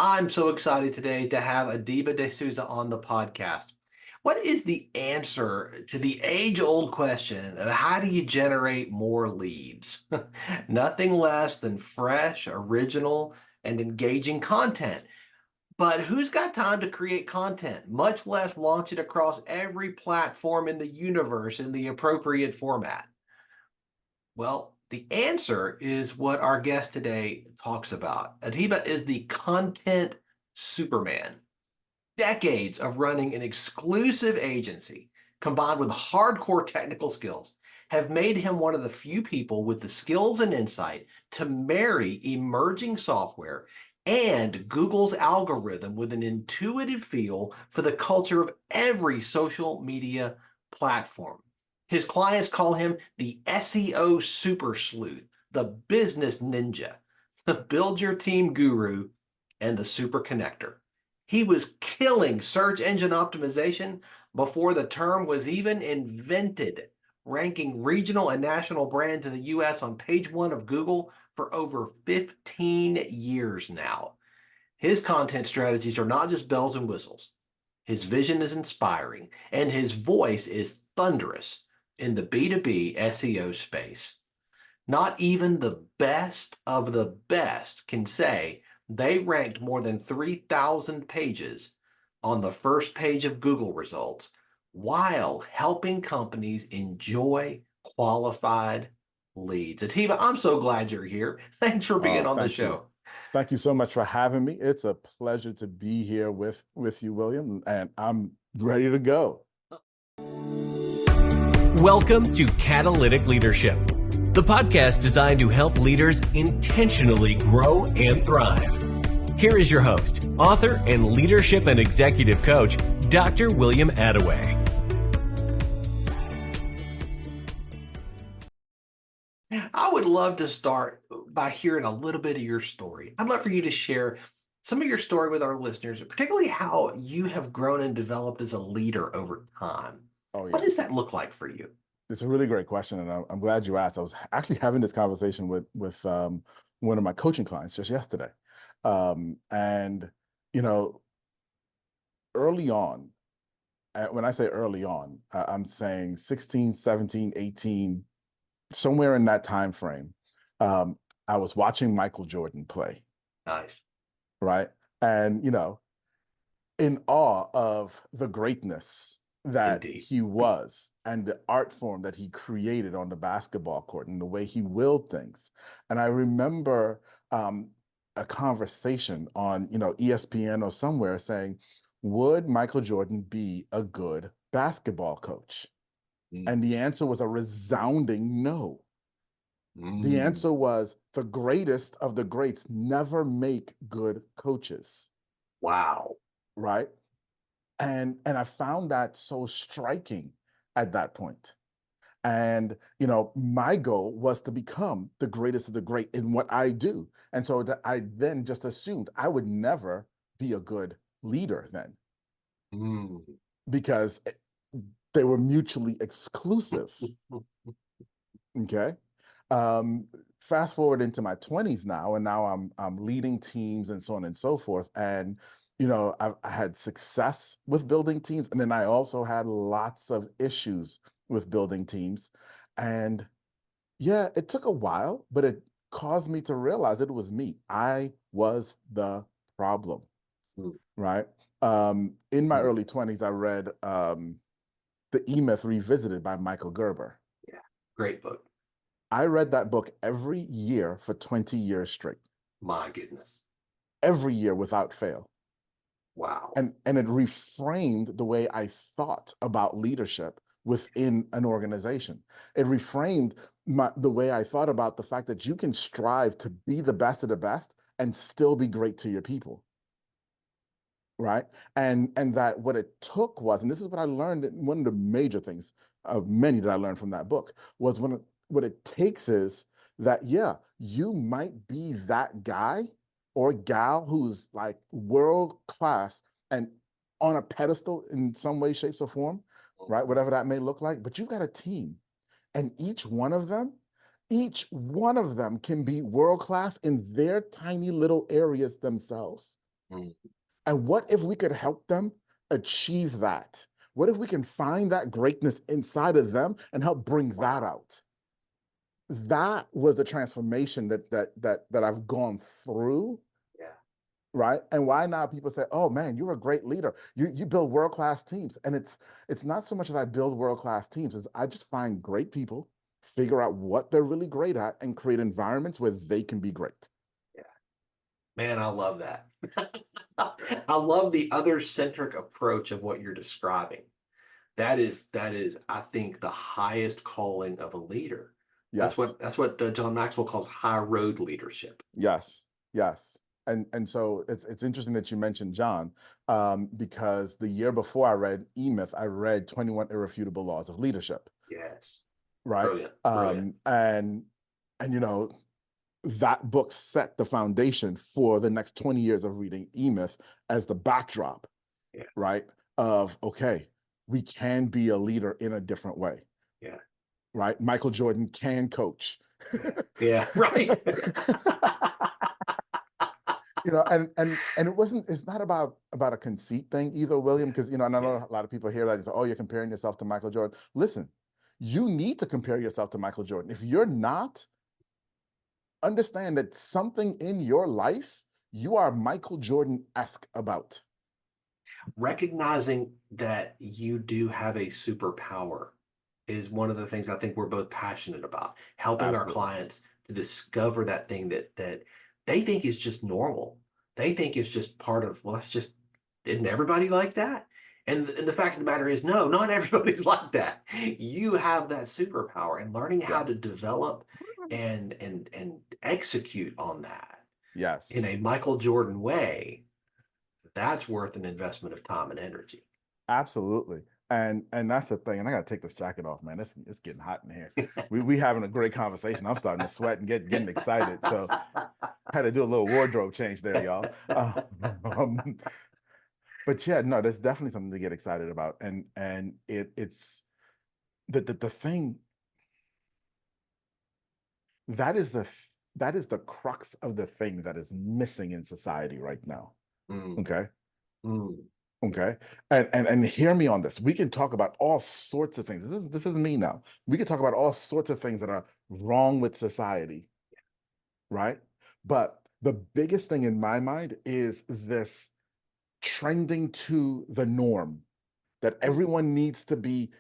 I'm so excited today to have Adiba De Souza on the podcast. What is the answer to the age-old question of how do you generate more leads? Nothing less than fresh, original, and engaging content. But who's got time to create content, much less launch it across every platform in the universe in the appropriate format? Well, the answer is what our guest today talks about. Atiba is the content superman. Decades of running an exclusive agency combined with hardcore technical skills have made him one of the few people with the skills and insight to marry emerging software and Google's algorithm with an intuitive feel for the culture of every social media platform. His clients call him the SEO super sleuth, the business ninja, the build your team guru, and the super connector. He was killing search engine optimization before the term was even invented, ranking regional and national brands in the US on page one of Google for over 15 years now. His content strategies are not just bells and whistles. His vision is inspiring, and his voice is thunderous in the B2B SEO space. Not even the best of the best can say they ranked more than 3,000 pages on the first page of Google results while helping companies enjoy qualified leads. Atiba, I'm so glad you're here. Thanks for being on the Thank you. show. Thank you so much for having me. It's a pleasure to be here with you, William, and I'm ready to go. Welcome to Catalytic Leadership, the podcast designed to help leaders intentionally grow and thrive. Here is your host, author, and leadership and executive coach, Dr. William Attaway. I would love to start by hearing a little bit of your story. I'd love for you to share some of your story with our listeners, particularly how you have grown and developed as a leader over time. Oh What yeah, does that look like for you? it's a really great question, and I'm glad you asked. I was actually having this conversation with one of my coaching clients just yesterday, and you know, early on, when I say early on, I'm saying 16, 17, 18, somewhere in that time frame. I was watching Michael Jordan play, Nice. right? And in awe of the greatness that Indeed. he was and the art form that he created on the basketball court and the way he willed things. And I remember a conversation on, ESPN or somewhere saying, would Michael Jordan be a good basketball coach? Mm. And the answer was a resounding no. The Mm. answer was the greatest of the greats never make good coaches, Wow. right? And I found that so striking at that point. And my goal was to become the greatest of the great in what I do. And so that I then just assumed I would never be a good leader then Mm. because they were mutually exclusive. Okay. Um, Fast forward into my 20s now, and now I'm leading teams and so on and so forth. And I had success with building teams, and then I also had lots of issues with building teams. And yeah, it took a while, but it caused me to realize it was me. I was the problem, Mm. right? In my Mm. early 20s, I read The E-Myth Revisited by Michael Gerber. Yeah. Great book. I read that book every year for 20 years straight, My goodness. every year without fail. Wow. And it reframed the way I thought about leadership within an organization. It reframed the way I thought about the fact that you can strive to be the best of the best and still be great to your people. Right. And that what it took was, and this is what I learned, one of the major things of many that I learned from that book was what it takes is that, yeah, you might be that guy or gal who's like world class and on a pedestal in some way, shapes, or form, right? Mhm. Whatever that may look like, but you've got a team. And each one of them can be world class in their tiny little areas themselves. Mm. And what if we could help them achieve that? What if we can find that greatness inside of them and help bring that out? That was the transformation that I've gone through, Yeah. right? And why now people say, "Oh man, you're a great leader. You build world-class teams." And it's not so much that I build world-class teams, is I just find great people, figure out what they're really great at, and create environments where they can be great. Yeah. Man, I love that. I love the other-centric approach of what you're describing. That is, I think, the highest calling of a leader. Yes. That's what John Maxwell calls high road leadership. Yes, yes. And so it's interesting that you mentioned John, because the year before I read E-Myth, I read 21 Irrefutable Laws of Leadership, Yes. right? Brilliant. Brilliant. And you know, that book set the foundation for the next 20 years of reading E-Myth as the backdrop, Yeah. right? Of, okay, we can be a leader in a different way, Yeah. right? Michael Jordan can coach. Yeah. Right. You know, and it's not about a conceit thing either, William, because you know, and I know Yeah. a lot of people hear that and say, oh, you're comparing yourself to Michael Jordan. Listen, you need to compare yourself to Michael Jordan. If you're not, understand that something in your life you are Michael Jordan-esque about. Recognizing that you do have a superpower is one of the things I think we're both passionate about, helping our Absolutely. clients to discover that thing that they think is just normal. They think is just part of, well, that's just, isn't everybody like that? And the fact of the matter is, no, not everybody's like that. You have that superpower, and learning how to Yes. develop and execute on that in Yes. a Michael Jordan way, that's worth an investment of time and energy. Absolutely. And that's the thing. And I gotta take this jacket off, man. It's getting hot in here. We having a great conversation. I'm starting to sweat and getting excited. So I had to do a little wardrobe change there, y'all. Um, but yeah, no, there's definitely something to get excited about. And it's the thing that is the crux of the thing that is missing in society right now. Mm, Okay. mm, Okay. And hear me on this. We can talk about all sorts of things. This is me now. We can talk about all sorts of things that are wrong with society, right? But the biggest thing in my mind is this trending to the norm that mm. everyone needs to be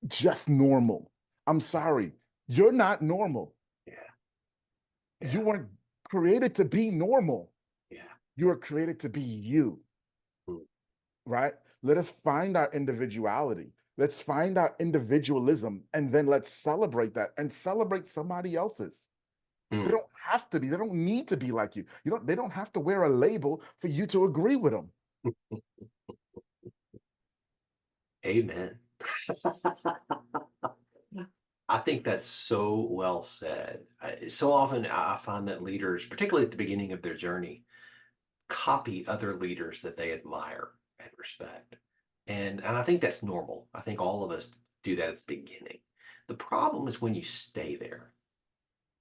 just normal. I'm sorry, you're not normal. Yeah, You yeah, weren't created to be normal. yeah. You were created to be you, Mm, right? Let us find our individuality. Let's find our individualism, and then let's celebrate that and celebrate somebody else's. They mm. don't have to be, they don't need to be like you. They don't have to wear a label for you to agree with them. Amen. I think that's so well said. So often I find that leaders, particularly at the beginning of their journey, copy other leaders that they admire and respect. And I think that's normal. I think all of us do that at the beginning. The problem is when you stay there.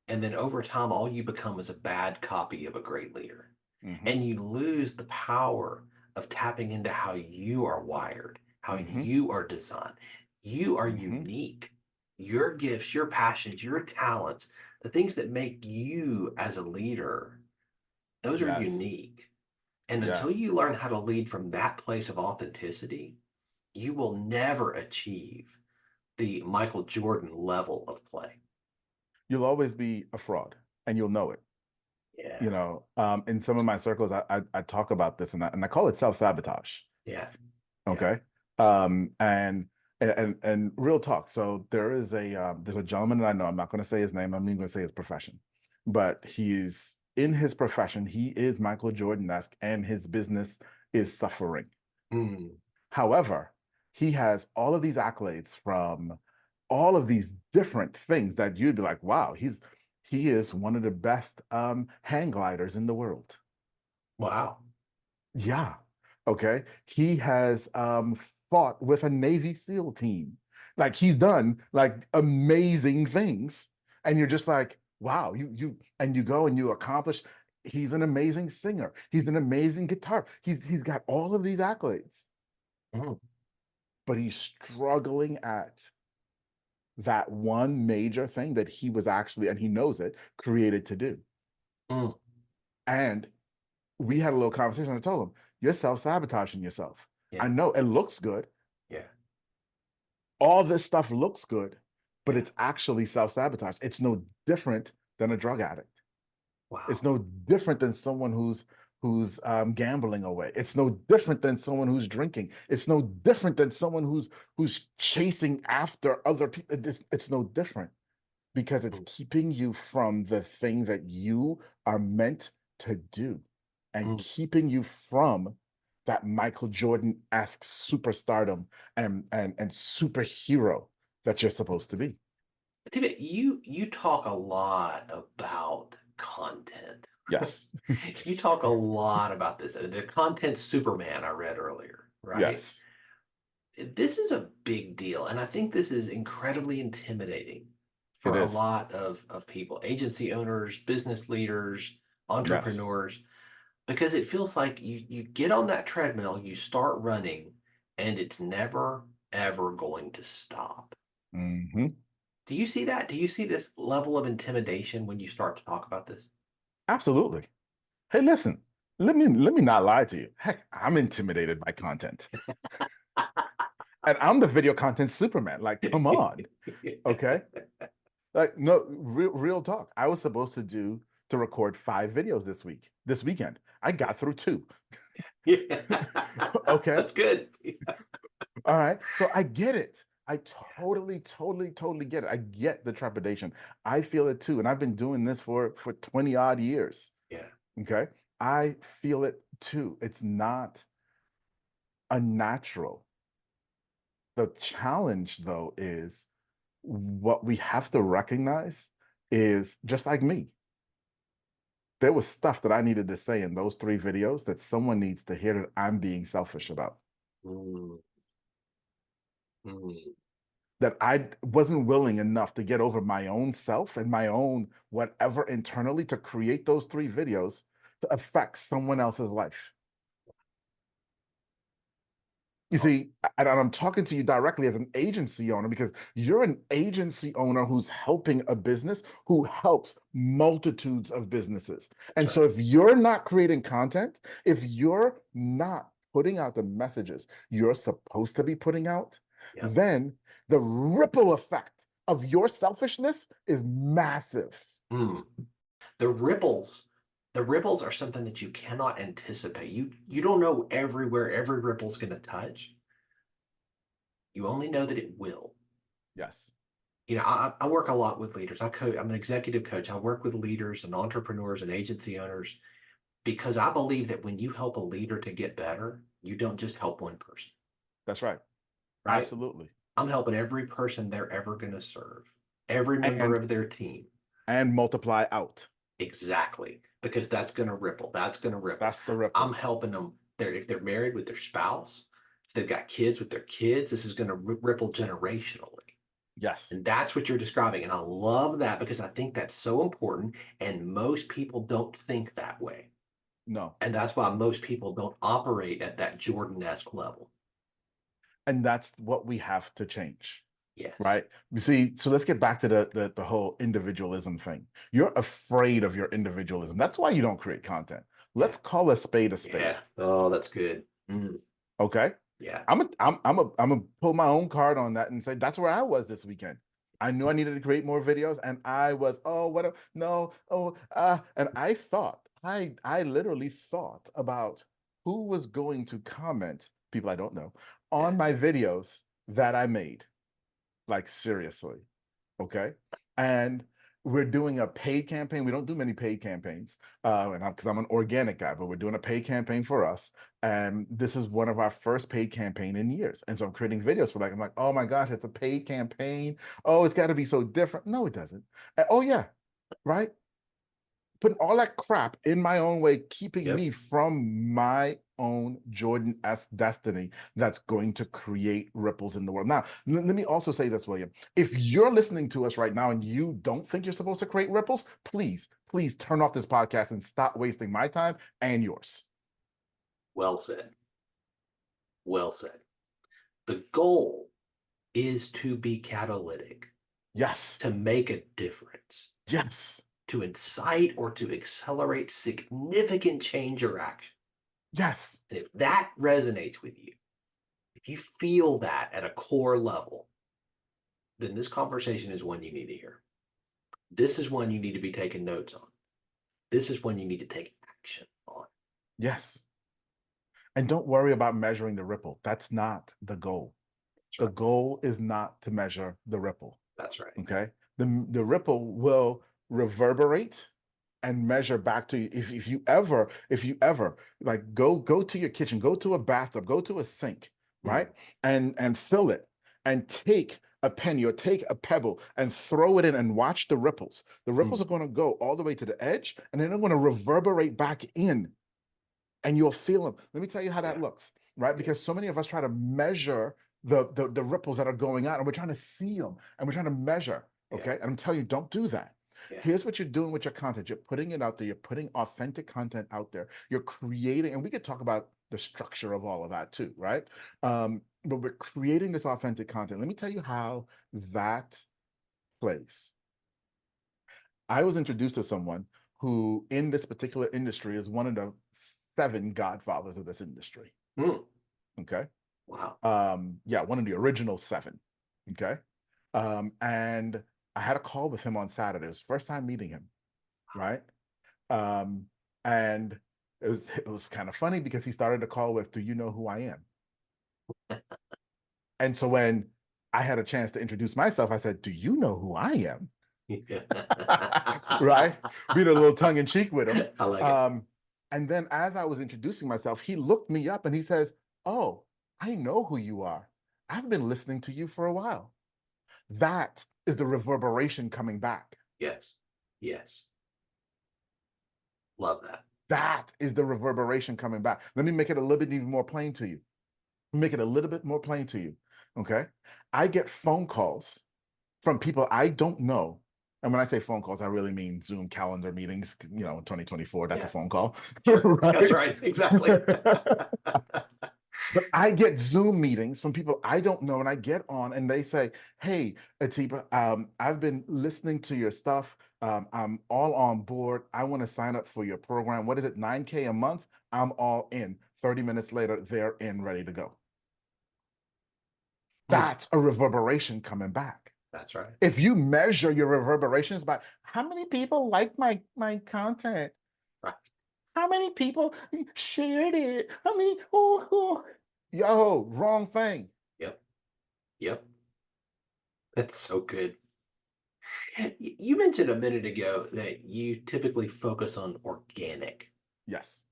And then over time, all you become is a bad copy of a great leader. Hmm. And you lose the power of tapping into how you are wired, how Hmm. you are designed. You are Hmm. unique. Your gifts, your passions, your talents, the things that make you as a leader, those are Yes. unique. And until Yes. you learn how to lead from that place of authenticity, you will never achieve the Michael Jordan level of play. You'll always be a fraud and you'll know it. Yeah. You know, in some of my circles, I talk about this and I call it self-sabotage. Yeah. Yeah. Okay. And real talk. So there's a gentleman that I know. I'm not going to say his name. I'm even going to say his profession, but he's in his profession. He is Michael Jordan-esque, and his business is suffering. Mm. However, he has all of these accolades from all of these different things that you'd be like, wow, he is one of the best hang gliders in the world. Wow. Yeah. Okay. He has fought with a Navy SEAL team. Like he's done like amazing things. And you're just like, wow, you and you go and you accomplish. He's an amazing singer. He's an amazing guitar. He's got all of these accolades, Mm, but he's struggling at that one major thing that he was actually, and he knows it, created to do. mm, And we had a little conversation. I told him, you're self-sabotaging yourself. I yeah, know it looks good. yeah. All this stuff looks good, but it's actually self-sabotage. It's no different than a drug addict. It's Wow. no different than someone who's gambling away. It's no different than someone who's drinking. It's no different than someone who's chasing after other people. It's no different because it's Mm, keeping you from the thing that you are meant to do and mm. keeping you from that Michael Jordan-esque superstardom and superhero that you're supposed to be. Atiba, you talk a lot about content. Yes. You talk a lot about this. The content Superman I read earlier, right? Yes. This is a big deal, and I think this is incredibly intimidating It for a is. lot of people, agency owners, business leaders, Yes. entrepreneurs, because it feels like you get on that treadmill, you start running, and it's never ever going to stop. Hmm. Do you see that? Do you see this level of intimidation when you start to talk about this? Absolutely. Hey, listen, let me not lie to you. Heck, I'm intimidated by content. And I'm the video content Superman. Like, come on. Okay. Like, no, real talk. I was supposed to record 5 videos this weekend. I got through 2. Yeah. Okay. That's good. All right. So I get it. I totally get it. I get the trepidation. I feel it too. And I've been doing this for 20 odd years. Yeah. Okay. I feel it too. It's not unnatural. The challenge, though, is what we have to recognize is just like me. There was stuff that I needed to say in those 3 videos that someone needs to hear that I'm being selfish about, Mm, mm. that I wasn't willing enough to get over my own self and my own whatever internally to create those 3 videos to affect someone else's life. You Oh, see, and I'm talking to you directly as an agency owner because you're an agency owner who's helping a business who helps multitudes of businesses. that's And right. so if you're not creating content, if you're not putting out the messages you're supposed to be putting out, Yeah. then the ripple effect of your selfishness is massive. Mm. The ripples, the ripples are something that you cannot anticipate. You don't know everywhere every ripple's going to touch. You only know that it will. Yes. I work a lot with leaders. I'm an executive coach. I work with leaders and entrepreneurs and agency owners because I believe that when you help a leader to get better, you don't just help one person, That's right. right? Absolutely. I'm helping every person they're ever going to serve, every member And of their team. and multiply out. Exactly, because that's going to ripple. That's going to ripple. That's the I'm ripple. helping them. If they're married with their spouse, if they've got kids with their kids, this is going to ripple generationally. Yes. And that's what you're describing. And I love that because I think that's so important. And most people don't think that way. No. And that's why most people don't operate at that Jordan-esque level. And that's what we have to change, Yes. right? You see, so let's get back to the whole individualism thing. You're afraid of your individualism. That's why you don't create content. Yeah. Let's call a spade a spade. Yeah. Oh, that's good. Mm, Okay. yeah. I'm gonna pull my own card on that and say that's where I was this weekend. I knew I needed to create more videos, and I was, oh, what a no, oh, and I literally thought about who was going to comment, people I don't know, Yeah. on my videos that I made. Like seriously. Okay. And we're doing a paid campaign. We don't do many paid campaigns, and because I'm an organic guy, but we're doing a paid campaign for us. And this is one of our first paid campaign in years. And so I'm creating videos for I'm like, oh my gosh, it's a paid campaign. Oh, it's got to be so different. No, it doesn't. Oh yeah, right. Putting all that crap in my own way, keeping Yep. me from my own Jordan-esque destiny that's going to create ripples in the world. Now, let me also say this, William. If you're listening to us right now and you don't think you're supposed to create ripples, please turn off this podcast and stop wasting my time and yours. Well said. Well said. The goal is to be catalytic, Yes. to make a difference, Yes. to incite or to accelerate significant change or action. Yes. And if that resonates with you, if you feel that at a core level, then this conversation is one you need to hear. This is one you need to be taking notes on. This is one you need to take action on. Yes. And don't worry about measuring the ripple. That's not the goal. The goal is not to measure the ripple. That's right. Okay. The ripple will reverberate and measure back to you. If you ever like go to your kitchen, go to a bathtub, go to a sink, right? And fill it and take a penny or take a pebble and throw it in and watch the ripples. The ripples are going to go all the way to the edge and then they're going to reverberate back in and you'll feel them. Let me tell you how that looks, right? Because so many of us try to measure the ripples that are going out and we're trying to see them and we're trying to measure. Okay. And I'm telling you, don't do that. Here's what you're doing with your content. You're putting it out there. You're putting authentic content out there. You're creating, and we could talk about the structure of all of that too, right? But we're creating this authentic content. Let me tell you how that plays. I was introduced to someone who in this particular industry is one of the 7 godfathers of this industry. Okay. Wow. Yeah, one of the original 7. Okay. And I had a call with him on Saturday. It was first time meeting him, right? And it was kind of funny because he started the call with, "Do you know who I am?" And so when I had a chance to introduce myself, I said, "Do you know who I am?" Right? Being a little tongue in cheek with him. I like it. And then as I was introducing myself, he looked me up and he says, "Oh, I know who you are. I've been listening to you for a while." That is the reverberation coming back. Yes. Yes. Love that. That is the reverberation coming back. Let me make it a little bit even more plain to you. Make it a little bit more plain to you. Okay. I get phone calls from people I don't know. And when I say phone calls, I really mean Zoom calendar meetings, you know, in 2024, that's a phone call. Sure. Right? That's right. Exactly. But I get Zoom meetings from people I don't know, and I get on and they say, "Hey, Atiba, I've been listening to your stuff. I'm all on board. I want to sign up for your program. What is it, 9K a month? I'm all in." 30 minutes later, they're in, ready to go. That's a reverberation coming back. That's right. If you measure your reverberations by how many people like my content, Right. how many people shared it, how many, yo, wrong thing. Yep. That's so good. You mentioned a minute ago that you typically focus on organic. Yes.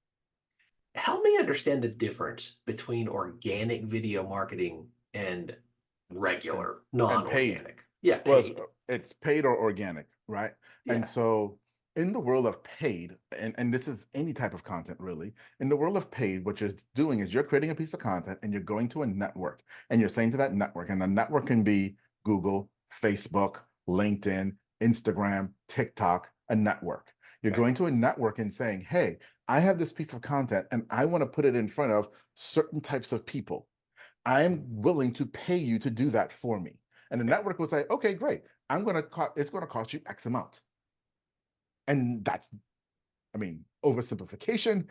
Help me understand the difference between organic video marketing and regular, non-organic. Yeah, paid. Well, it's paid or organic, right? And so in the world of paid, and this is any type of content really, in the world of paid, what you're doing is you're creating a piece of content and you're going to a network and you're saying to that network, and the network can be Google, Facebook, LinkedIn, Instagram, TikTok, a network. You're going to a network and saying, "Hey, I have this piece of content and I want to put it in front of certain types of people. I'm willing to pay you to do that for me." And the network will say, "Okay, great. It's going to cost you X amount." And that's, I mean, oversimplification,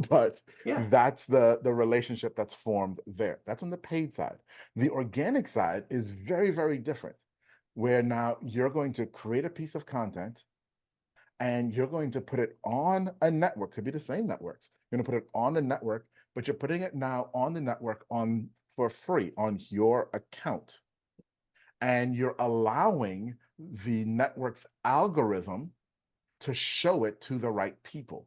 but that's the relationship that's formed there. That's on the paid side. The organic side is very, very different, where now you're going to create a piece of content and you're going to put it on a network. Could be the same networks. You're going to put it on the network, but you're putting it now on the network for free on your account. And you're allowing the network's algorithm to show it to the right people.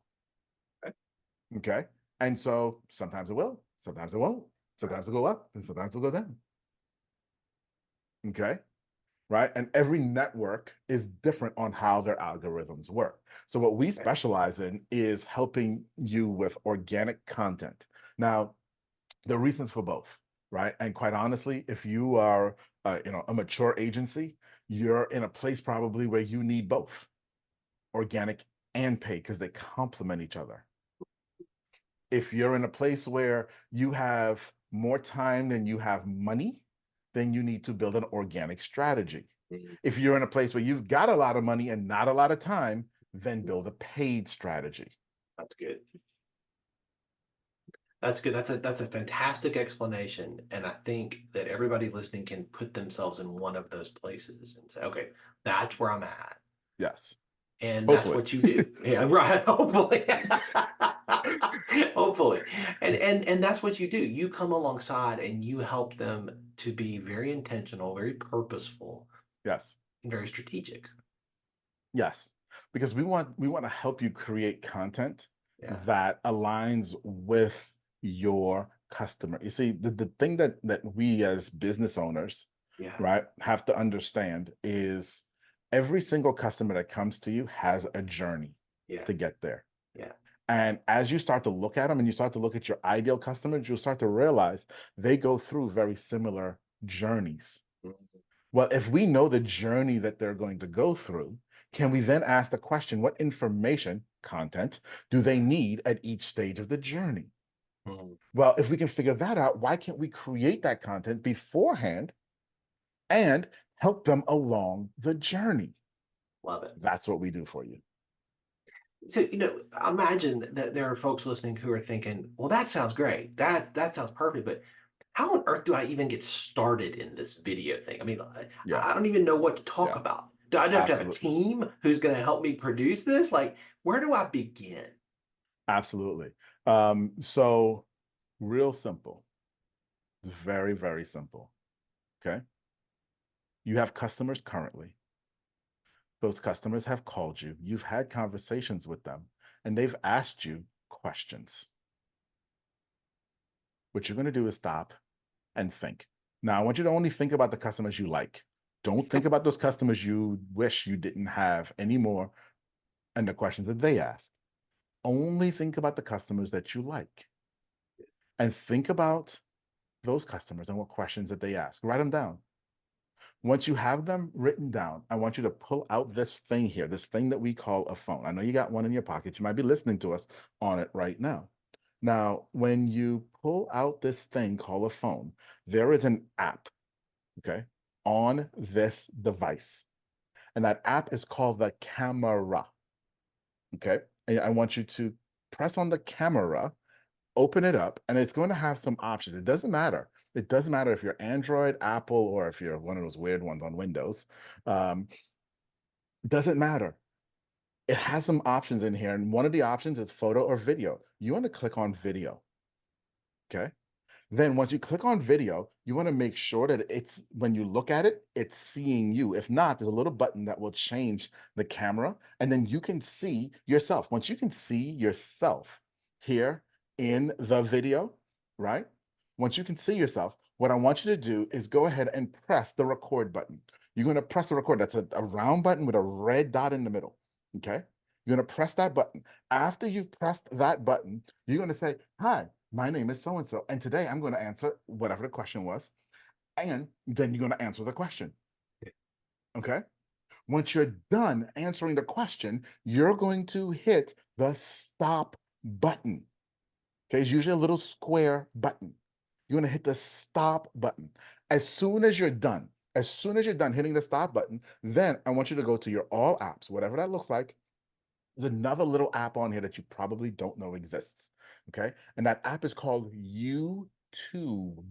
Okay. And so sometimes it will, sometimes it won't, sometimes it'll go up and sometimes it'll go down. Okay. Right. And every network is different on how their algorithms work. So what we specialize in is helping you with organic content. Now, the reasons for both, right? And quite honestly, if you are, a mature agency, you're in a place probably where you need both organic and paid because they complement each other. If you're in a place where you have more time than you have money, then you need to build an organic strategy. If you're in a place where you've got a lot of money and not a lot of time, then build a paid strategy. That's good. That's good. That's a fantastic explanation. And I think that everybody listening can put themselves in one of those places and say, okay, that's where I'm at. Yes. And that's Hopefully. what you do. Yeah, right. Hopefully. Hopefully. And that's what you do. You come alongside and you help them to be very intentional, very purposeful, Yes. and very strategic. Yes. Because we want to help you create content Yeah. that aligns with your customer. You see, the thing that we as business owners, Yeah. right, have to understand is every single customer that comes to you has a journey Yeah. to get there. Yeah. And as you start to look at them and you start to look at your ideal customers, you'll start to realize they go through very similar journeys. Mhm. Well, if we know the journey that they're going to go through, can we then ask the question, what information, content, do they need at each stage of the journey? Mhm. Well, if we can figure that out, why can't we create that content beforehand and help them along the journey? Love it. That's what we do for you. So, imagine that there are folks listening who are thinking, well, that sounds great. That sounds perfect, but how on earth do I even get started in this video thing? I mean, Yeah, I don't even know what to talk yeah, about. Do I have to have a absolutely. team who's going to help me produce this? Like, where do I begin? Absolutely. So real simple, very, very simple. Okay. You have customers currently. Those customers have called you. You've had conversations with them and they've asked you questions. What you're going to do is stop and think. Now, I want you to only think about the customers you like. Don't think about those customers you wish you didn't have anymore and the questions that they ask. Only think about the customers that you like and think about those customers and what questions that they ask. Write them down. Once you have them written down, I want you to pull out this thing here, this thing that we call a phone. I know you got one in your pocket. You might be listening to us on it right now. Now, when you pull out this thing called a phone, there is an app, okay, on this device. And that app is called the camera, okay? And I want you to press on the camera, open it up, and it's going to have some options. It doesn't matter. It doesn't matter if you're Android, Apple, or if you're one of those weird ones on Windows. Doesn't matter. It has some options in here, and one of the options is photo or video. You want to click on video, okay? Then once you click on video, you want to make sure that it's when you look at it, it's seeing you. If not, there's a little button that will change the camera, and then you can see yourself. Once you can see yourself here in the video, right? Once you can see yourself, what I want you to do is go ahead and press the record button. You're going to press the record. That's a round button with a red dot in the middle. Okay. You're going to press that button. After you've pressed that button, you're going to say, hi, my name is so-and-so, and today I'm going to answer whatever the question was, and then you're going to answer the question, okay? Once you're done answering the question, you're going to hit the stop button, okay? It's usually a little square button. You're going to hit the stop button. As soon as you're done hitting the stop button, then I want you to go to your all apps, whatever that looks like. There's another little app on here that you probably don't know exists, okay? And that app is called YouTube.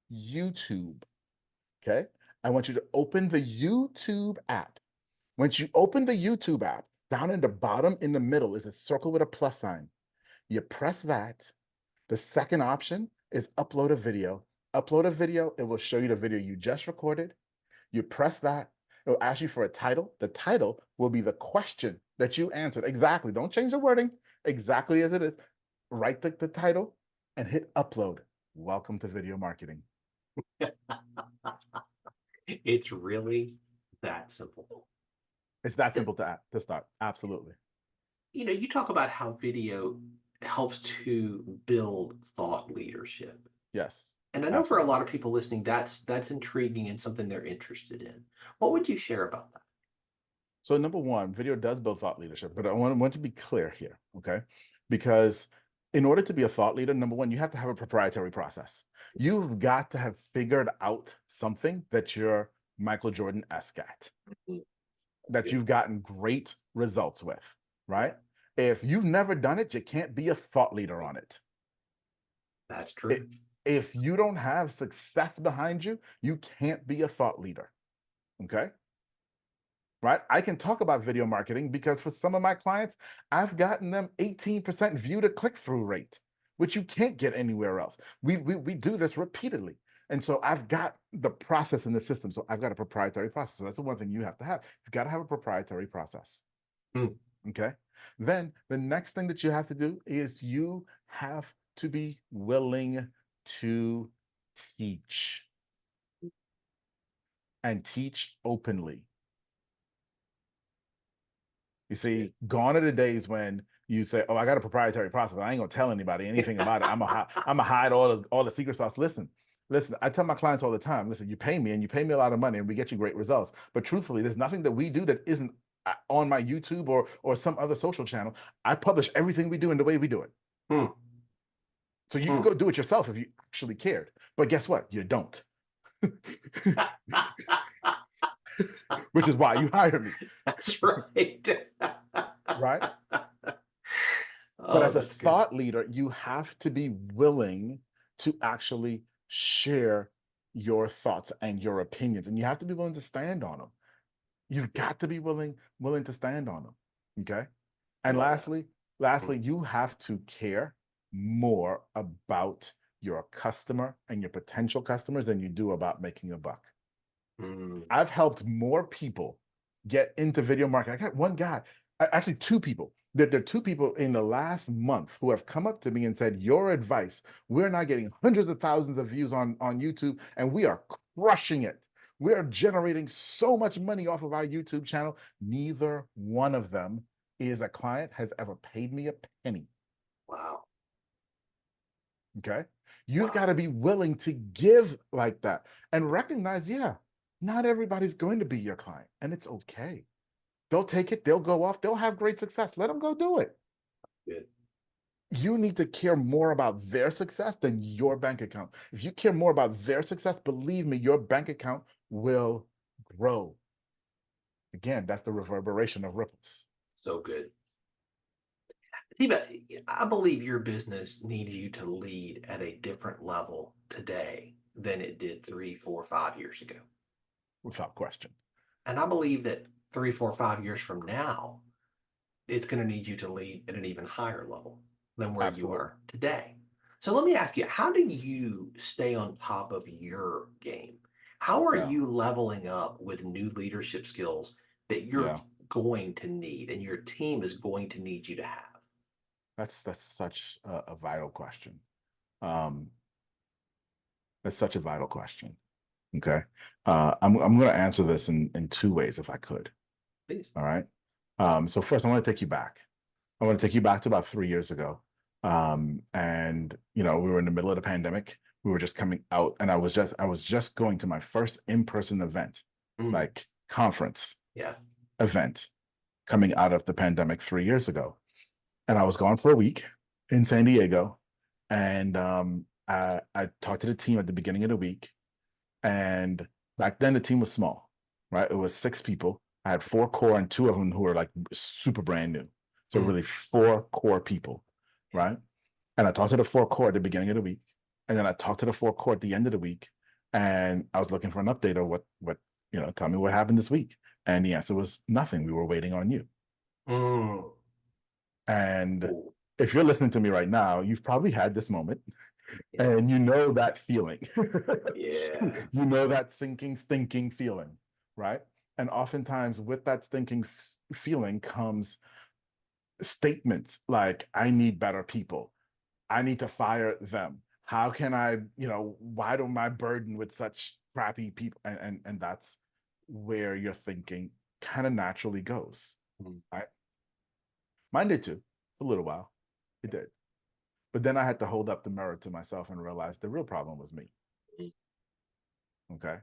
YouTube, okay? I want you to open the YouTube app. Once you open the YouTube app, down in the bottom in the middle is a circle with a plus sign. You press that. The second option is upload a video. Upload a video, it will show you the video you just recorded. You press that, it'll ask you for a title. The title will be the question that you answered. Exactly. Don't change the wording. Exactly as it is. Write the title and hit upload. Welcome to video marketing. It's really that simple. It's that simple to start. Absolutely. You talk about how video helps to build thought leadership. Yes, And I know for a absolutely. lot of people listening, that's intriguing and something they're interested in. What would you share about that? So number one, video does build thought leadership, but I want to be clear here, okay? Because in order to be a thought leader, number one, you have to have a proprietary process. You've got to have figured out something that you're Michael Jordan-esque at, Mhm. that Good. you've gotten great results with, Yeah, right? If you've never done it, you can't be a thought leader on it. that's It- true. if you don't have success behind you, you can't be a thought leader, okay? Right? I can talk about video marketing because for some of my clients, I've gotten them 18% view to click-through rate, which you can't get anywhere else. We do this repeatedly. And so I've got the process in the system. So I've got a proprietary process. So that's the one thing you have to have. You've got to have a proprietary process. Hmm. Okay. Then the next thing that you have to do is you have to be willing to teach and teach openly. You see, gone are the days when you say, "Oh, I got a proprietary process. I ain't gonna tell anybody anything about it. I'm gonna hide all the secret sauce." Listen. I tell my clients all the time, "Listen, you pay me, and you pay me a lot of money, and we get you great results. But truthfully, there's nothing that we do that isn't on my YouTube or some other social channel. I publish everything we do in the way we do it. Hmm. So you can Hmm. go do it yourself if you actually cared. But guess what? You don't, which is why you hire me, That's right. right?" But Oh, as a that's good. thought leader, you have to be willing to actually share your thoughts and your opinions, and you have to be willing to stand on them. You've Yeah, got to be willing to stand on them. Okay. I And love that. lastly, Mm. you have to care more about your customer and your potential customers than you do about making a buck. Mm. I've helped more people get into video marketing. I got one guy, actually two people. There are two people in the last month who have come up to me and said, "Your advice, we're now getting hundreds of thousands of views on YouTube, and we are crushing it. We are generating so much money off of our YouTube channel." Neither one of them is a client, has ever paid me a penny. Wow. Okay. You've got Wow. to be willing to give like that and recognize, yeah, not everybody's going to be your client, and it's okay. They'll take it, they'll go off, they'll have great success. Let them go do it. Good. You need to care more about their success than your bank account. If you care more about their success, believe me, your bank account will grow. Again, that's the reverberation of ripples. So good. Atiba, I believe your business needs you to lead at a different level today than it did 3, 4, 5 years ago. Without question. And I believe that 3, 4, 5 years from now, it's going to need you to lead at an even higher level than where you Absolutely. are today. So let me ask you, how do you stay on top of your game? How are Yeah. you leveling up with new leadership skills that you're Yeah. going to need and your team is going to need you to have? That's such a vital question. Um, that's such a vital question. Okay. I'm going to answer this in two ways if I could. Please. All right. So first, I want to take you back. I want to take you back to about 3 years ago. And we were in the middle of the pandemic. We were just coming out, and I was just going to my first in-person event, Mm, like conference yeah. event, coming out of the pandemic 3 years ago. And I was gone for a week in San Diego. And I talked to the team at the beginning of the week. And back then the team was small, right? It was 6 people. I had 4 core and 2 of them who were like super brand new. So Mm, really 4 core people, yeah. right? And I talked to the 4 core at the beginning of the week. And then I talked to the 4 core at the end of the week. And I was looking for an update of tell me what happened this week. And the answer was nothing. We were waiting on you. Mm, And ooh, if you're listening to me right now, you've probably had this moment yeah. and you know that feeling. Yeah. You know that sinking, stinking feeling, right? And oftentimes with that stinking feeling comes statements like, "I need better people. I need to fire them. How can I, why do I burden with such crappy people?" And that's where your thinking kind of naturally goes, Mm, right? Mine did too, for a little while. It did. But then I had to hold up the mirror to myself and realize the real problem was me. Okay.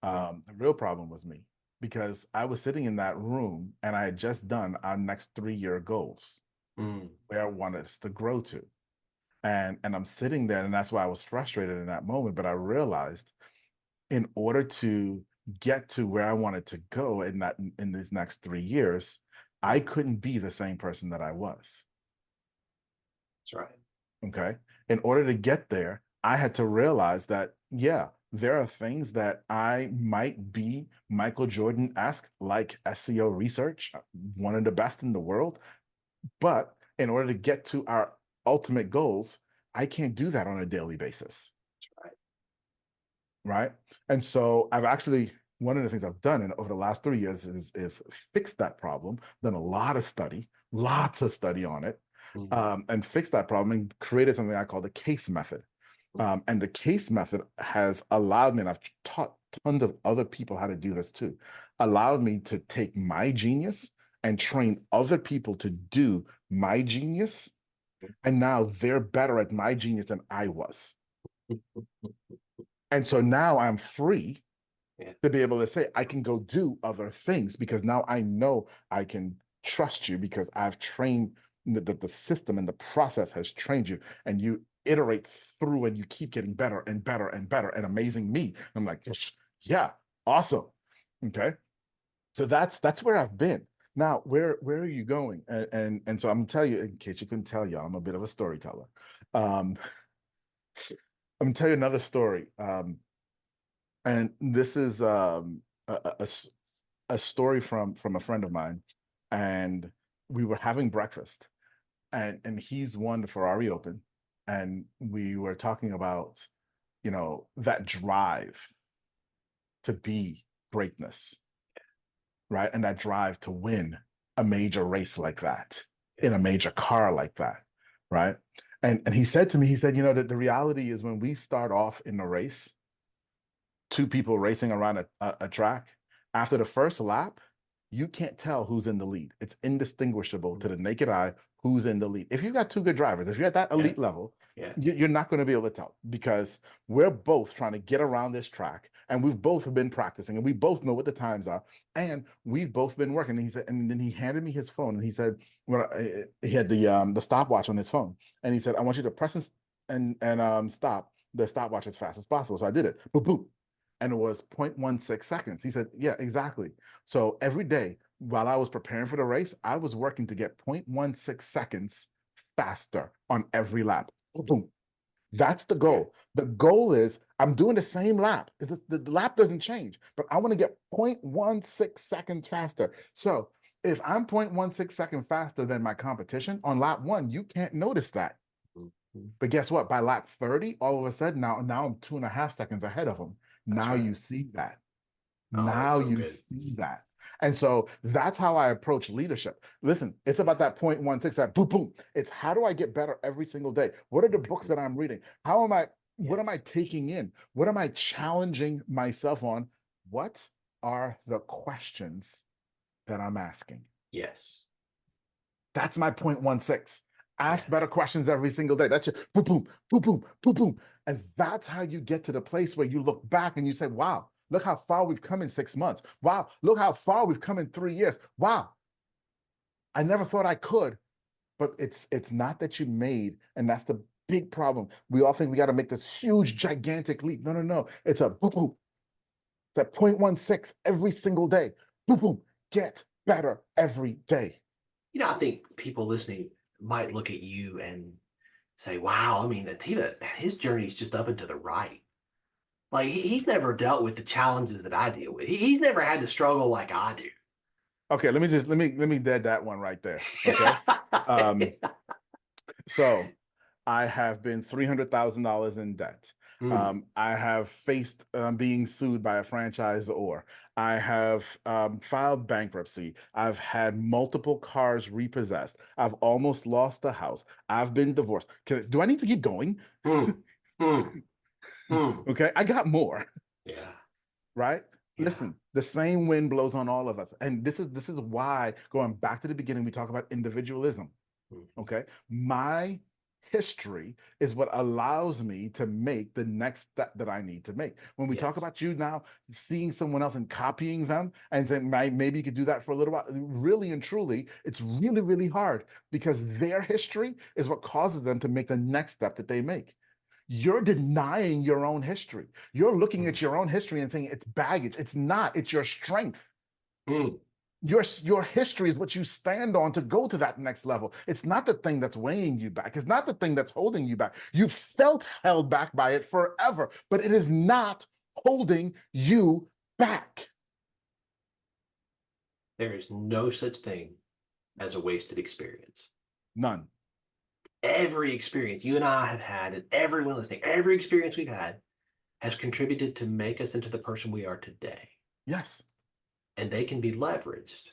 The real problem was me because I was sitting in that room and I had just done our next 3-year goals where I wanted us to grow to. And I'm sitting there, and that's why I was frustrated in that moment. But I realized in order to get to where I wanted to go in these next 3 years, I couldn't be the same person that I was. That's right. Okay. In order to get there, I had to realize that, yeah, there are things that I might be Michael Jordan-esque, like SEO research, one of the best in the world. But in order to get to our ultimate goals, I can't do that on a daily basis. That's right. Right. And so I've actually, one of the things I've done over the last 3 years is fix that problem, done a lot of study, lots of study on it, and fixed that problem and created something I call the case method. And the case method has allowed me, and I've taught tons of other people how to do this too, allowed me to take my genius and train other people to do my genius. And now they're better at my genius than I was. And so now I'm free to be able to say, I can go do other things because now I know I can trust you because I've trained the system and the process has trained you, and you iterate through and you keep getting better and better and better and amazing me. I'm like, yeah, awesome. Okay. So that's where I've been. Now, where are you going? And so I'm gonna tell you, in case you couldn't tell, y'all, I'm a bit of a storyteller. I'm gonna tell you another story. And this is a story from a friend of mine, and we were having breakfast, and he's won the Ferrari Open, and we were talking about, that drive to be greatness, right? And that drive to win a major race like that, in a major car like that, right? And he said to me, he said, that the reality is when we start off in a race, two people racing around a track, after the first lap, you can't tell who's in the lead. It's indistinguishable to the naked eye who's in the lead. If you've got two good drivers, if you're at that elite level, you're not going to be able to tell because we're both trying to get around this track, and we've both been practicing, and we both know what the times are, and we've both been working. And he said, and then he handed me his phone, and he said, well, he had the stopwatch on his phone, and he said, I want you to press and stop the stopwatch as fast as possible. So I did it. Boop, boop. And it was 0.16 seconds. He said, yeah, exactly. So every day while I was preparing for the race, I was working to get 0.16 seconds faster on every lap. Boom. That's the goal. The goal is I'm doing the same lap. The lap doesn't change, but I want to get 0.16 seconds faster. So if I'm 0.16 seconds faster than my competition on lap 1, you can't notice that. But guess what? By lap 30, all of a sudden now I'm 2.5 seconds ahead of them. Now you see that. Now you see that. And so that's how I approach leadership. Listen, it's about that 0.16, that boom, boom. It's how do I get better every single day? What are the books that I'm reading? What am I taking in? What am I challenging myself on? What are the questions that I'm asking? Yes. That's my 0.16. Ask better questions every single day. That's your boom, boom, boom, boom, boom, boom. And that's how you get to the place where you look back and you say, wow, look how far we've come in 6 months. Wow, look how far we've come in 3 years. Wow, I never thought I could. But it's not that you made, and that's the big problem. We all think we got to make this huge, gigantic leap. No, no, no. It's a boom, boom. That 0.16 every single day. Boom, boom. Get better every day. I think people listening might look at you and say, wow, I mean, Atiba, man, his journey is just up and to the right. Like he's never dealt with the challenges that I deal with. He's never had to struggle like I do. Okay, let me dead that one right there. Okay. So I have been $300,000 in debt. I have faced being sued by a franchisor. I have filed bankruptcy. I've had multiple cars repossessed. I've almost lost a house. I've been divorced. Do I need to keep going? Okay, I got more. Yeah. Right? Yeah. Listen, the same wind blows on all of us. And this is why, going back to the beginning, we talk about individualism. Okay. My history is what allows me to make the next step that I need to make. When we talk Yes. about you now seeing someone else and copying them and saying, maybe you could do that for a little while, really and truly, it's really, really hard because their history is what causes them to make the next step that they make. You're denying your own history. You're looking at your own history and saying it's baggage. It's not, it's your strength. Mm. Your history is what you stand on to go to that next level. It's not the thing that's weighing you back. It's not the thing that's holding you back. You felt held back by it forever, but it is not holding you back. There is no such thing as a wasted experience. None. Every experience you and I have had, and everyone listening, every experience we've had has contributed to make us into the person we are today. Yes. And they can be leveraged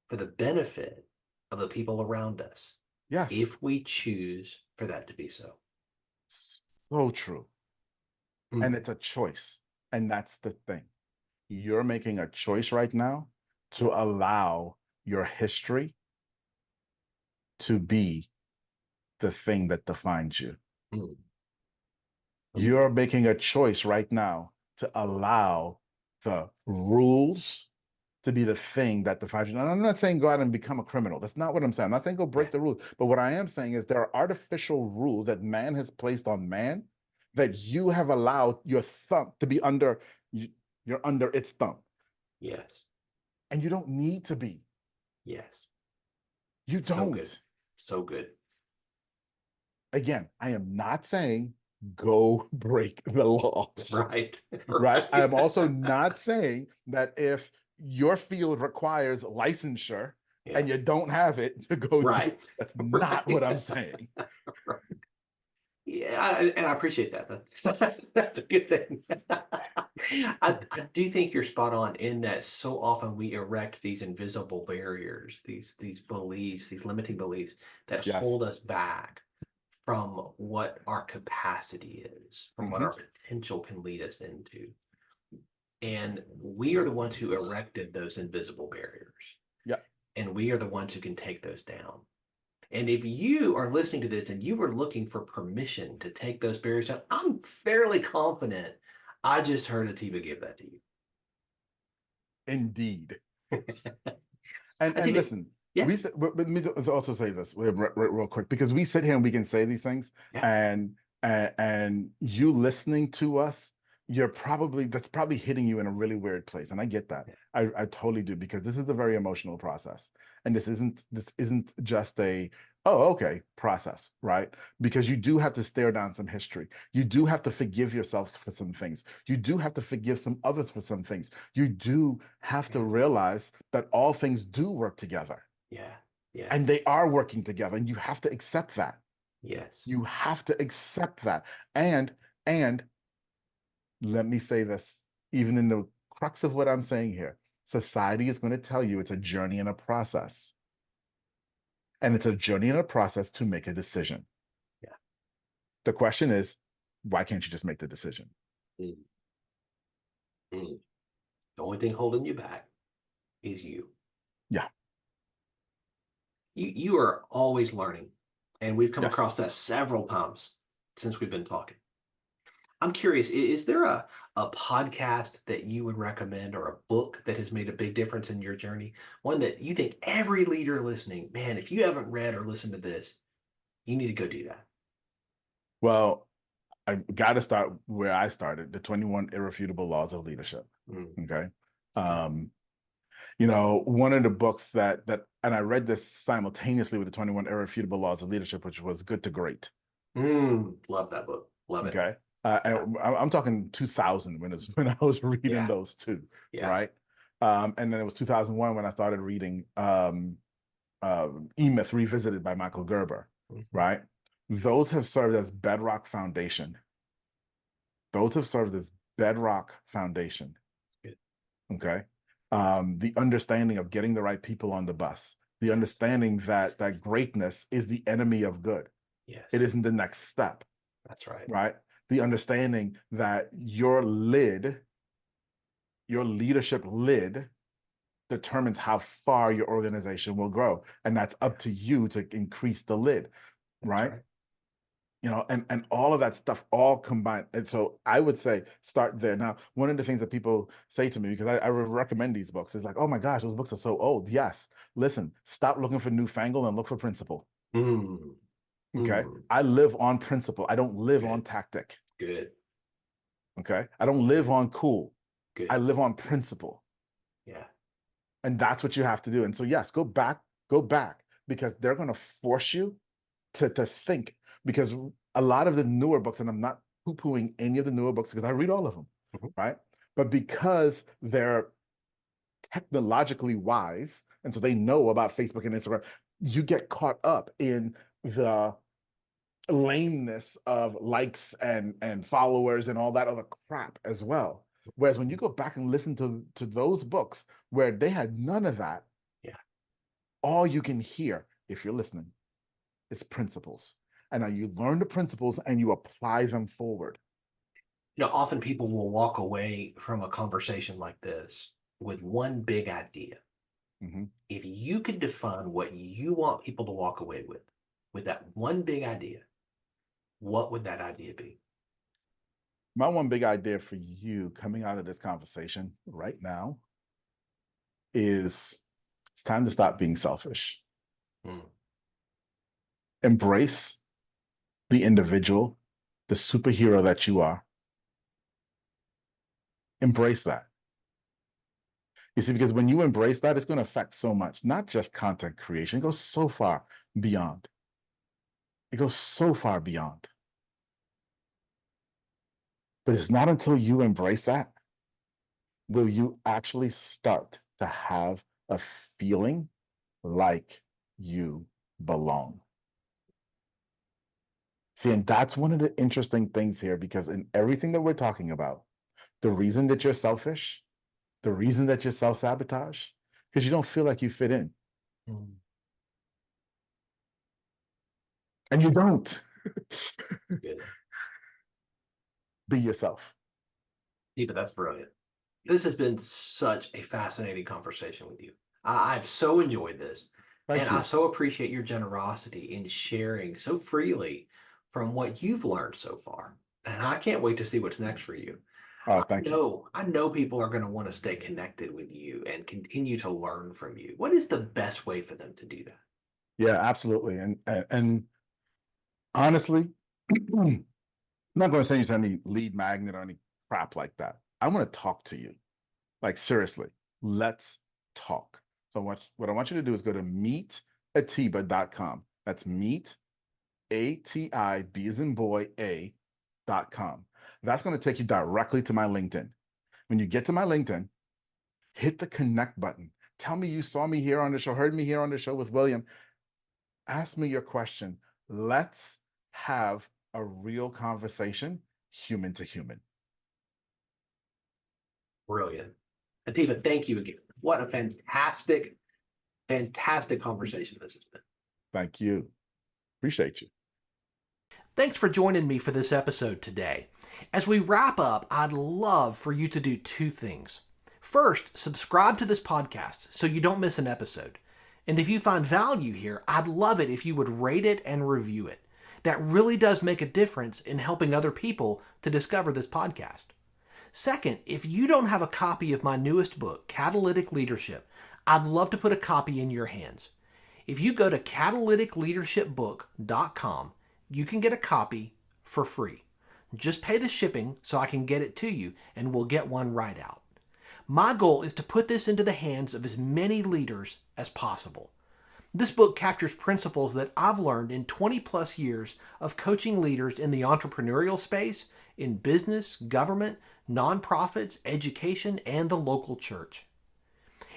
for the benefit of the people around us. Yes. If we choose for that to be so. So true. And it's a choice. And that's the thing. You're making a choice right now to allow your history to be the thing that defines you. You're making a choice right now to allow the rules to be the thing that defines you. And I'm not saying go out and become a criminal. That's not what I'm saying. I'm not saying go break the rules. But what I am saying is there are artificial rules that man has placed on man that you have allowed your thumb to be under. You're under its thumb. Yes. And you don't need to be. Yes. You don't. So good. So good. Again, I am not saying go break the laws. Right. Right. I am also not saying that if your field requires licensure and you don't have it to go right. do, that's not what I'm saying. Right. Yeah, and I appreciate that. That's a good thing. I do think you're spot on in that so often we erect these invisible barriers, these beliefs, these limiting beliefs that hold us back from what our capacity is, from what our potential can lead us into. And we are the ones who erected those invisible barriers. Yeah. And we are the ones who can take those down. And if you are listening to this and you were looking for permission to take those barriers down, I'm fairly confident I just heard Atiba give that to you. Indeed. and listen, but let me also say this real quick, because we sit here and we can say these things, and you listening to us, that's probably hitting you in a really weird place, and I get that. I totally do, because this is a very emotional process, and this isn't just a process, right? Because you do have to stare down some history. You do have to forgive yourselves for some things. You do have to forgive some others for some things. You do have to realize that all things do work together. Yeah. Yeah. And they are working together, and you have to accept that. Yes. You have to accept that. And let me say this, even in the crux of what I'm saying here, society is going to tell you it's a journey and a process. And it's a journey and a process to make a decision. Yeah. The question is, why can't you just make the decision? The only thing holding you back is you. Yeah. You are always learning. And we've come across that several times since we've been talking. I'm curious, is there a podcast that you would recommend, or a book that has made a big difference in your journey? One that you think every leader listening, man, if you haven't read or listened to this, you need to go do that. Well, I got to start where I started, the 21 Irrefutable Laws of Leadership. Okay. One of the books that, and I read this simultaneously with the 21 Irrefutable Laws of Leadership, which was Good to Great. Love that book. Love it. Okay. And I'm talking 2000 when I was reading those two, right? And then it was 2001 when I started reading E-Myth Revisited by Michael Gerber, right? Those have served as bedrock foundation. Okay. Okay. The understanding of getting the right people on the bus, the understanding that greatness is the enemy of good. Yes. It isn't the next step. That's right. Right. The understanding that your leadership lid determines how far your organization will grow. And that's up to you to increase the lid. Right. and all of that stuff all combined. And so I would say start there. Now, one of the things that people say to me, because I recommend these books, is like, oh my gosh, those books are so old. Yes. Listen, stop looking for newfangled and look for principle. Mm. Okay. Mm. I live on principle. I don't live Good. on tactic. Good. Okay. I don't live on cool. Good. I live on principle. Yeah. And that's what you have to do. And so, yes, go back, because they're going to force you to think, because a lot of the newer books, and I'm not poo-pooing any of the newer books because I read all of them, right? But because they're technologically wise, and so they know about Facebook and Instagram, you get caught up in the lameness of likes and followers and all that other crap as well. Whereas when you go back and listen to those books where they had none of that, yeah, all you can hear, if you're listening, is principles. And now you learn the principles and you apply them forward. Often people will walk away from a conversation like this with one big idea. Mm-hmm. If you could define what you want people to walk away with that one big idea, what would that idea be? My one big idea for you coming out of this conversation right now is it's time to stop being selfish. Embrace the individual, the superhero that you are. Embrace that. You see, because when you embrace that, it's going to affect so much, not just content creation. It goes so far beyond. It goes so far beyond. But it's not until you embrace that will you actually start to have a feeling like you belong. See, and that's one of the interesting things here, because in everything that we're talking about, the reason that you're selfish, the reason that you're self-sabotage, because you don't feel like you fit in. And you don't. Be yourself. Yeah, but that's brilliant. This has been such a fascinating conversation with you. I've so enjoyed this. Thank you. I so appreciate your generosity in sharing so freely from what you've learned so far. And I can't wait to see what's next for you. Oh, thank you. I know people are going to want to stay connected with you and continue to learn from you. What is the best way for them to do that? Yeah, absolutely. And honestly, I'm not going to send you to any lead magnet or any crap like that. I want to talk to you. Like, seriously, let's talk. So what I want you to do is go to meetatiba.com. That's meet, A-T-I-B as in boy, A.com. That's going to take you directly to my LinkedIn. When you get to my LinkedIn, hit the connect button. Tell me you saw me here on the show, heard me here on the show with William. Ask me your question. Let's have a real conversation, human to human. Brilliant. Atiba, thank you again. What a fantastic, fantastic conversation this has been. Thank you. Appreciate you. Thanks for joining me for this episode today. As we wrap up, I'd love for you to do two things. First, subscribe to this podcast so you don't miss an episode. And if you find value here, I'd love it if you would rate it and review it. That really does make a difference in helping other people to discover this podcast. Second, if you don't have a copy of my newest book, Catalytic Leadership, I'd love to put a copy in your hands. If you go to catalyticleadershipbook.com, you can get a copy for free. Just pay the shipping so I can get it to you, and we'll get one right out. My goal is to put this into the hands of as many leaders as possible. This book captures principles that I've learned in 20 plus years of coaching leaders in the entrepreneurial space, in business, government, nonprofits, education, and the local church.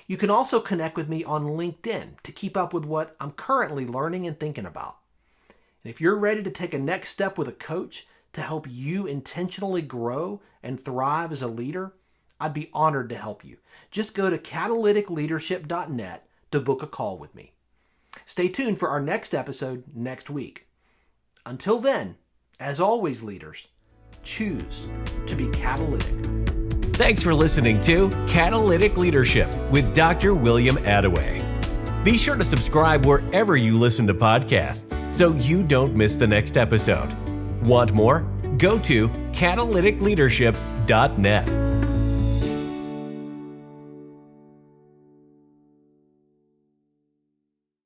You can also connect with me on LinkedIn to keep up with what I'm currently learning and thinking about. And if you're ready to take a next step with a coach to help you intentionally grow and thrive as a leader, I'd be honored to help you. Just go to catalyticleadership.net to book a call with me. Stay tuned for our next episode next week. Until then, as always, leaders, choose to be catalytic. Thanks for listening to Catalytic Leadership with Dr. William Attaway. Be sure to subscribe wherever you listen to podcasts so you don't miss the next episode. Want more? Go to catalyticleadership.net.